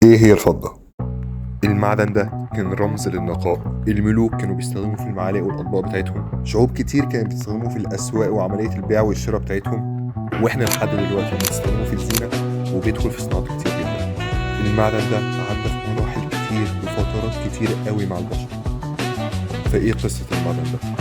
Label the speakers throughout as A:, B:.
A: ايه هي الفضة؟ المعدن ده كان رمز للنقاء. الملوك كانوا بيستخدموه في المعالق والأطباق بتاعتهم. شعوب كتير كانت بتستخدموه في الأسواق وعملية البيع والشراء بتاعتهم. واحنا لحد دلوقتي بنستخدمه في الزينة وبيدخل في صناعات كتير جدا. المعدن ده عدى في مراحل كتير وفترات كتير قوي مع البشر. فايه قصة المعدن ده؟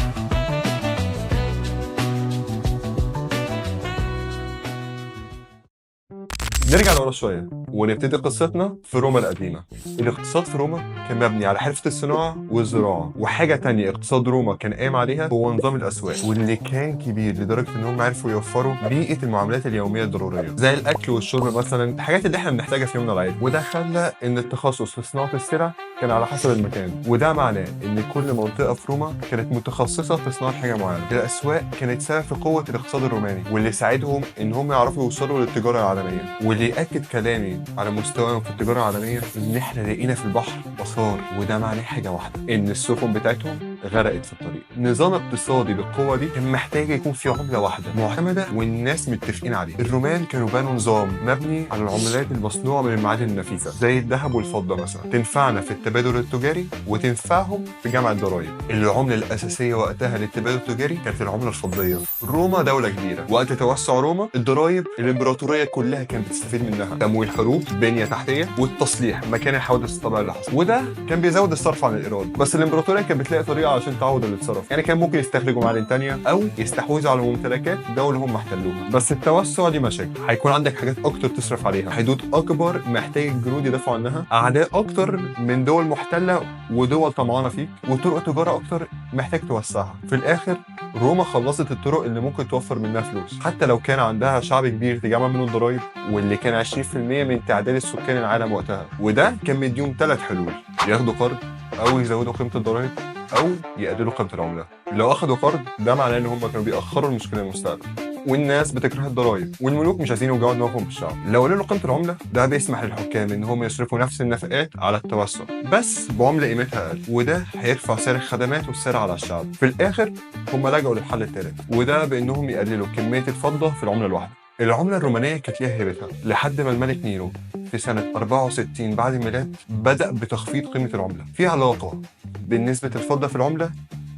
B: نرجع لورا شوية ونبتدي قصتنا في روما القديمة. الاقتصاد في روما كان مبني على حرفة الصناعة والزراعة، وحاجة تانية اقتصاد روما كان قايم عليها هو نظام الأسواق، واللي كان كبير لدرجة إن هم عرفوا يوفروا بيئة المعاملات اليومية الضرورية زي الأكل والشرب مثلا، الحاجات اللي احنا بنحتاجها في يومنا العادي. وده خلى إن التخصص في صناعة السلع كان على حسب المكان، وده معناه إن كل منطقة في روما كانت متخصصة في صناعة حاجة معينة. الأسواق كانت سبب في قوة الاقتصاد الروماني، واللي ساعدهم إن هم يعرفوا يوصلوا للتجارة العالمية. واللي يأكد كلامي على مستواهم في التجارة العالمية إن إحنا لقينا في البحر آثار، وده معناه حاجة واحدة، إن السفن بتاعتهم غرقت في الطريق. نظام اقتصادي بالقوة دي كان محتاج يكون في عملة واحدة معتمدة والناس متفقين عليه. الرومان كانوا بنوا نظام مبني على العملات المصنوعة من المعادن النفيسة زي الذهب والفضة مثلا، تنفعنا في التبادل التجاري وتنفعهم في جمع الضرائب. العملة الأساسية وقتها للتبادل التجاري كانت العملة الفضية. روما دولة كبيرة، وقت توسع روما الضرائب الإمبراطورية كلها كانت بتستفيد منها، تمويل حروب، بنية تحتية، والتصليح مكان الحوادث الطبيعية اللي حصلت، وده كان بيزود الصرف عن الإيراد. بس الإمبراطورية كانت بتلاقي طريقة عشان تعوض اللي اتصرف، يعني كان ممكن يستخرجوا معادن تانية أو يستحوذوا على ممتلكات دولة هم احتلوها. بس التوسع دي مشاكل، هيكون عندك حاجات أكتر تصرف عليها، حدود أكبر محتاج الجنود يدافعوا عنها، أعداء أكتر من دول محتلة ودول طمعانة فيك، وطرق تجارة أكتر محتاج توسعها. في الآخر روما خلصت الطرق اللي ممكن توفر منها فلوس، حتى لو كان عندها شعب كبير تجمع منه الضرايب، واللي كان 20% من تعداد السكان العالم وقتها. وده كان مديهم 3 حلول: ياخدوا قرض، أو يزودوا قيمة الضرايب، أو يقللوا قيمة العملة. لو أخدوا قرض ده معناه إن هم كانوا بيأخروا المشكلة للمستقبل، والناس بتكره الضرايب، والملوك مش عايزين يوجعوا دماغهم بالشعب. لو قللوا قيمة العملة ده بيسمح للحكام إن هم يصرفوا نفس النفقات على التوسع بس بعملة قيمتها أقل، وده هيرفع سعر الخدمات والسعر على الشعب. في الآخر هم لجأوا للحل الثالث، وده بإنهم يقللوا كمية الفضة في العملة الواحدة. العملة الرومانية كانت ليها هيبتها لحد ما الملك نيرو في سنة 64 بعد الميلاد بدأ بتخفيض قيمة العملة. في علاقة بين نسبة الفضة في العملة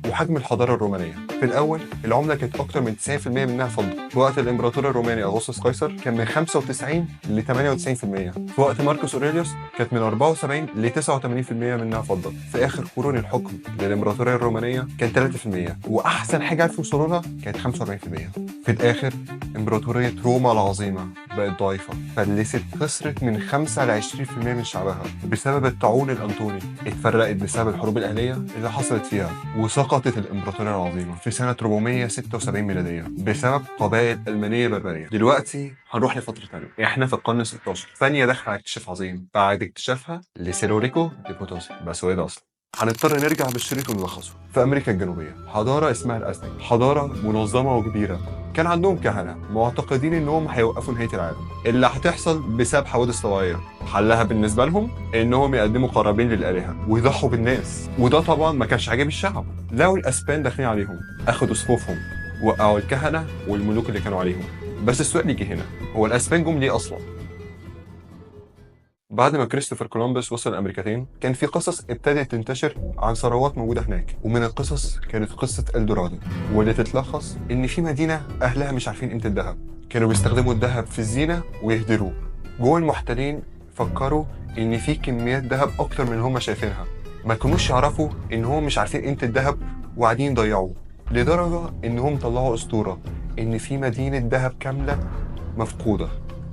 B: وحجم الحضارة الرومانية. في الأول العملة كانت أكتر من 90% منها فضة. في وقت الإمبراطور الروماني أغسطس قيصر كان من 95 ل 98%. في وقت ماركوس أوريليوس كانت من 74 ل 89% منها فضة. في آخر قرون الحكم للإمبراطورية الرومانية كان 3%، وأحسن حاجة عرفوا يوصلوا لها كانت 45%. في الآخر إمبراطورية روما العظيمة بقت ضعيفة، فلست، خسرت من 5 ل 20% من شعبها بسبب الطاعون الأنطوني، اتفرقت بسبب الحروب الأهلية اللي حصلت فيها، وسقطت الإمبراطورية العظيمة في سنة 476 ميلادية بسبب قبائل ألمانية بربرية. دلوقتي هنروح لفترة تانية، احنا في القرن 16. ثانية داخل على اكتشاف عظيم بعد اكتشافها لسيلوريكو دي بوتوسي، بس هو ايه ده أصلا؟ هنضطر نرجع بالشريط ونلخصه. في أمريكا الجنوبية حضارة اسمها الأزتك، حضارة منظمة وكبيرة. كان عندهم كهنة معتقدين إنهم هيوقفوا نهاية العالم اللي هتحصل بسبب حوادث طبيعية. حلها بالنسبة لهم إنهم يقدموا قرابين للآلهة ويضحوا بالناس، وده طبعا ما كانش عاجب الشعب. لقوا الأسبان داخلين عليهم، أخدوا صفوفهم، وقعوا الكهنة والملوك اللي كانوا عليهم. بس السؤال يجي هنا، هو الأسبان جم ليه أصلا؟ بعد ما كريستوفر كولومبوس وصل الأمريكتين كان في قصص ابتدت تنتشر عن ثروات موجودة هناك، ومن القصص كانت قصة إلدورادو، واللي تتلخص إن في مدينة أهلها مش عارفين قيمة الذهب، كانوا بيستخدموا الذهب في الزينة ويهدروه. جوه المحتلين فكروا إن في كميات ذهب أكتر من هم شايفينها، ما كانوش يعرفوا إن هم مش عارفين قيمة الذهب وقاعدين يضيعوه، لدرجة إنهم طلعوا أسطورة إن في مدينة ذهب كاملة مفقودة.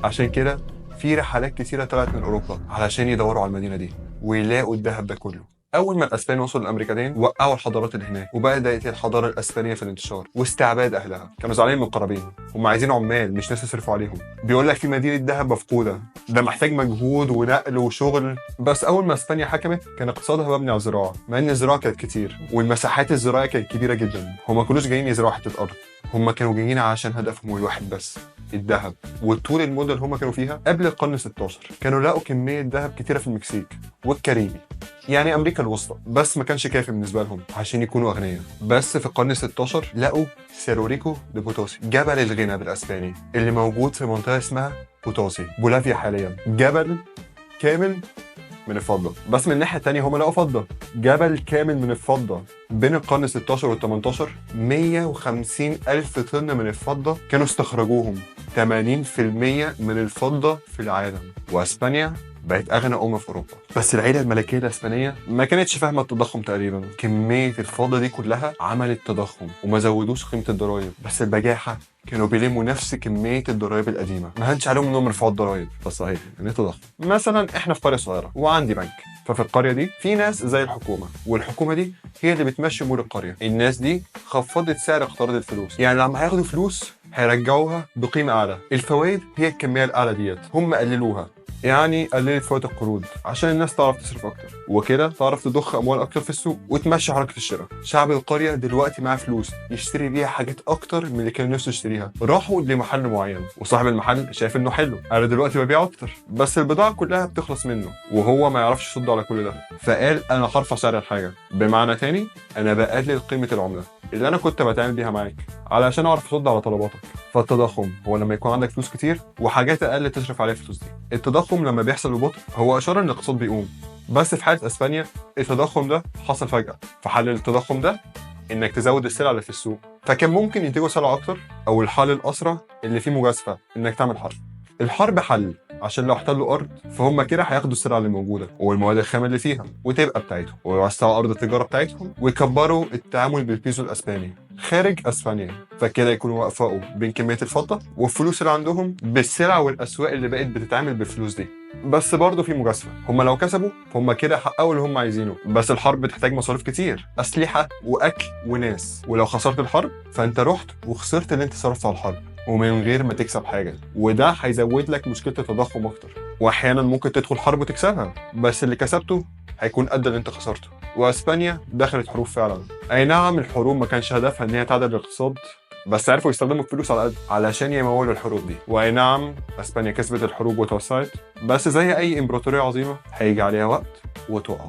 B: عشان كده في رحلات كتيرة طلعت من أوروبا علشان يدوروا على المدينة دي ويلاقوا الذهب ده كله. أول ما الأسبان وصلوا الأمريكتين وقعوا الحضارات اللي هناك، وبدأت الحضارة الأسبانية في الانتشار واستعباد أهلها. كانوا زعلانين من القرابين، هم عايزين عمال مش ناس يصرفوا عليهم. بيقول لك في مدينة ذهب مفقودة، ده محتاج مجهود ونقل وشغل. بس أول ما إسبانيا حكمت كان اقتصادها مبني على الزراعة، مع إن الزراعة كانت كتير والمساحات الزراعية كانت كبيرة جدا. هم ما كانوش جايين يزرعوا حتة أرض، هم كانوا جايين عشان هدفهم الواحد بس، الذهب. وطول المدة اللي هم كانوا فيها قبل القرن 16 كانوا لقوا كمية ذهب كتيرة في المكسيك والكاريبي، يعني أمريكا الوسطى، بس ما كانش كافي بالنسبة لهم عشان يكونوا أغنياء. بس في القرن 16 لقوا سيلوريكو دي بوتوسي، جبل الغنى بالأسباني، اللي موجود في منطقة اسمها بوتوسي، بولافيا حاليا. جبل كامل من الفضه، بس من الناحيه الثانيه هم لقوا فضه، جبل كامل من الفضه. بين القرن 16 وال 18 150 ألف طن من الفضة كانوا استخرجوهم، 80% من الفضة في العالم. وأسبانيا بقت أغنى في أوروبا. بس العيلة الملكية الإسبانية ما كانتش فاهمة التضخم تقريبا. كمية الفضة دي كلها عملت تضخم وما زودوش قيمة الضرايب، بس البجاحة كانوا بيلموا نفس كمية الضرايب القديمة، ما هنش عليهم انهم يرفعوا الضرايب، بس صحيح يعني تضخم. مثلا احنا في قرية صغيرة وعندي بنك، ففي القرية دي في ناس زي الحكومة، والحكومة دي هي اللي بتمشي امور القرية. الناس دي خفضت سعر اقتراض الفلوس، يعني لما هياخدوا فلوس هيرجعوها بقيمة أعلى. الفوائد هي الكمية الأعلى ديت، هم قللوها، يعني قللت فوائد القروض عشان الناس تعرف تصرف اكتر، وكده تعرف تضخ اموال اكتر في السوق وتمشي حركه الشراء. شعب القريه دلوقتي معاه فلوس يشتري بيها حاجات اكتر من اللي كان نفسه يشتريها. راحوا لمحل معين وصاحب المحل شايف انه حلو، انا دلوقتي ببيع اكتر، بس البضاعه كلها بتخلص منه وهو ما يعرفش يصد على كل ده، فقال انا هرفع سعر الحاجه. بمعنى تاني انا بقلل قيمه العمله اللي انا كنت بتعامل بيها معاك علشان اعرف اصد على طلباتك. فالتضخم هو لما يكون عندك فلوس كتير وحاجات اقل تصرف عليها الفلوس دي. التضخم لما بيحصل ببطء هو اشاره ان الاقتصاد بيقوم، بس في حاله اسبانيا التضخم ده حصل فجاه، فحل التضخم ده انك تزود السلع اللي في السوق، فكان ممكن ينتجوا سلع اكتر، او الحل الاسرع اللي فيه مجازفه انك تعمل حرب. الحرب حل عشان لو احتلوا ارض فهم كده هياخدوا السلع اللي موجوده والمواد الخام اللي فيها وتبقى بتاعتهم، ويوسعوا ارض التجاره بتاعتهم ويكبروا التعامل بالبيزو الاسباني خارج اسبانيا، فكده يكونوا وفقوا بين كميه الفضه والفلوس اللي عندهم بالسلع والاسواق اللي بقت بتتعامل بالفلوس دي. بس برضه في مجازفه، هم لو كسبوا فهم كده حققوا اللي هم عايزينه، بس الحرب بتحتاج مصاريف كتير، اسلحه واكل وناس، ولو خسرت الحرب فانت رحت وخسرت اللي انت صرفته على الحرب ومن غير ما تكسب حاجه، وده هيزود لك مشكله التضخم اكتر. واحيانا ممكن تدخل حرب وتكسبها بس اللي كسبته هيكون قد اللي انت خسرته. واسبانيا دخلت حروب فعلا، اي نعم الحروب ما كانش هدفها ان هي تعدل الاقتصاد، بس عرفوا يستخدموا الفلوس على قد علشان يمولوا الحروب دي. واي نعم اسبانيا كسبت الحروب وتوسعت، بس زي اي امبراطوريه عظيمه هيجي عليها وقت وتقع.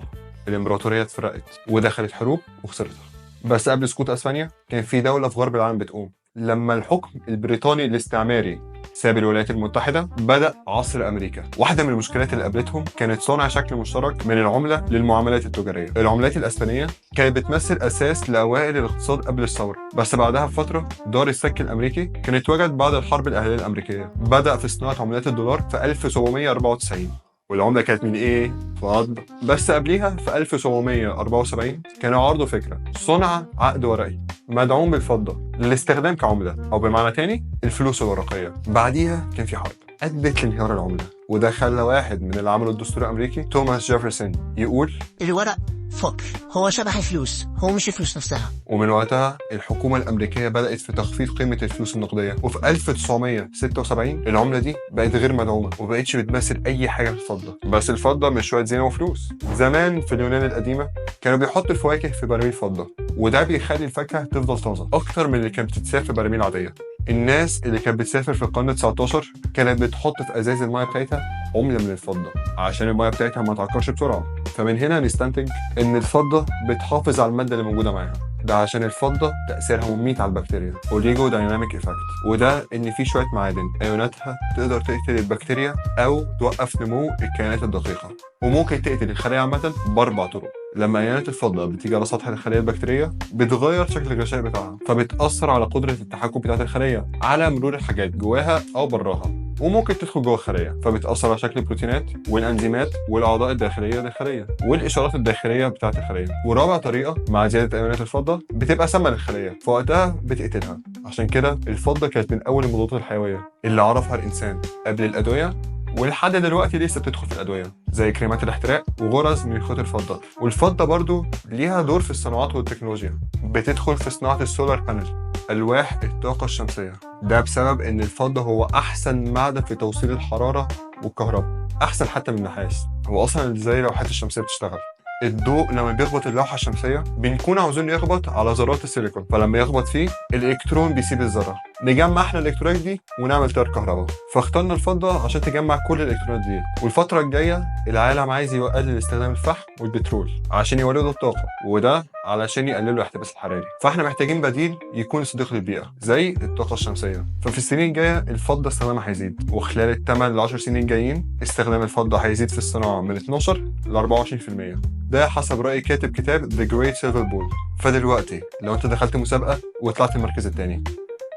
B: الامبراطوريه اتفرقت ودخلت حروب وخسرتها. بس قبل سقوط اسبانيا كان في دوله في غرب العالم بتقوم. لما الحكم البريطاني الاستعماري ساب الولايات المتحدة بدأ عصر أمريكا. واحدة من المشكلات اللي قابلتهم كانت صنع شكل مشترك من العملة للمعاملات التجارية. العملات الأسبانية كانت بتمثل أساس لأوائل الاقتصاد قبل الثورة، بس بعدها بفترة دار السك الأمريكي كان اتوجد بعد الحرب الأهلية الأمريكية. بدأ في صناعة عملات الدولار في 1794 والعملة كانت من إيه؟ فضة. بس قبليها في 1774 كانوا عرضوا فكرة صنع عقد ورقي مدعوم بالفضة للاستخدام كعملة، أو بمعنى تاني الفلوس الورقية. بعديها كان في حرب أدت لانهيار العملة، وده خلى واحد من اللي عملوا الدستور الأمريكي توماس جيفرسون يقول
C: الورق فقر، هو شبه الفلوس، هو مش الفلوس نفسها.
B: ومن وقتها الحكومة الأمريكية بدأت في تخفيض قيمة الفلوس النقدية، وفي 1976 العملة دي بقت غير مدعومة وبقتش بتمثل أي حاجة في الفضة. بس الفضة مش شوية زينة وفلوس. زمان في اليونان القديمة كانوا بيحطوا الفواكه في براميل فضة، وده بيخلي الفاكهة تفضل طازة أكتر من اللي كانت بتتساب في براميل عادية. الناس اللي كانت بتسافر في القرن 19 كانت بتحط في ازاز المايه بتاعتها عمله من الفضه عشان المايه بتاعتها ما تعكرش بسرعه. فمن هنا نستنتج ان الفضه بتحافظ على الماده اللي موجوده معاها، ده عشان الفضه تاثيرها مميت على البكتيريا، اوليجو دايناميك ايفكت، وده ان في شويه معادن ايوناتها تقدر تقتل البكتيريا او توقف نمو الكائنات الدقيقه، وممكن تقتل الخلايا عامه باربع طرق. لما ايونات الفضه بتيجي على سطح الخليه البكتيريه بتغير شكل الغشاء بتاعها، فبتاثر على قدره التحكم بتاعه الخليه على مرور الحاجات جواها او براها، وممكن تدخل جوه الخليه فبتاثر على شكل البروتينات والانزيمات والاعضاء الداخليه للخليه والاشارات الداخليه بتاعه الخليه. ورابع طريقه مع زياده ايونات الفضه بتبقى سامه للخليه فوقتها بتقتلها. عشان كده الفضه كانت من اول المضادات الحيويه اللي عرفها الانسان قبل الادويه، ولحد دلوقتي لسه بتدخل في الادويه زي كريمات الاحتراق وغرز من خيوط الفضه. والفضه برضو ليها دور في الصناعات والتكنولوجيا، بتدخل في صناعه السولار بانل الواح الطاقه الشمسيه، ده بسبب ان الفضه هو احسن معدن في توصيل الحراره والكهرباء، احسن حتى من النحاس. هو اصلا ازاي اللوحات الشمسيه بتشتغل؟ الضوء لما بيخبط اللوحه الشمسيه بنكون عاوزين يخبط على ذرات السيليكون، فلما يخبط فيه الالكترون بيسيب الذره نجمع احنا الالكترونات دي ونعمل تيار كهرباء. فاخترنا الفضه عشان تجمع كل الالكترونات دي. والفتره الجايه العالم عايز يقلل استخدام الفحم والبترول عشان يولدوا الطاقه، وده علشان يقللوا الاحتباس الحراري. فاحنا محتاجين بديل يكون صديق للبيئه زي الطاقه الشمسيه. ففي السنين الجايه الفضه استخدامها هيزيد، وخلال ال 8 ل 10 سنين الجايين استخدام الفضه هيزيد في الصناعه من 12 ل 24%. ده حسب رأي كاتب كتاب The Great Silver Ball. فدلوقتي لو انت دخلت مسابقة وطلعت المركز الثاني،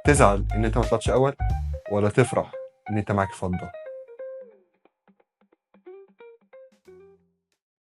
B: تزعل ان انت ما طلعتش اول ولا تفرح ان انت معاك فضة؟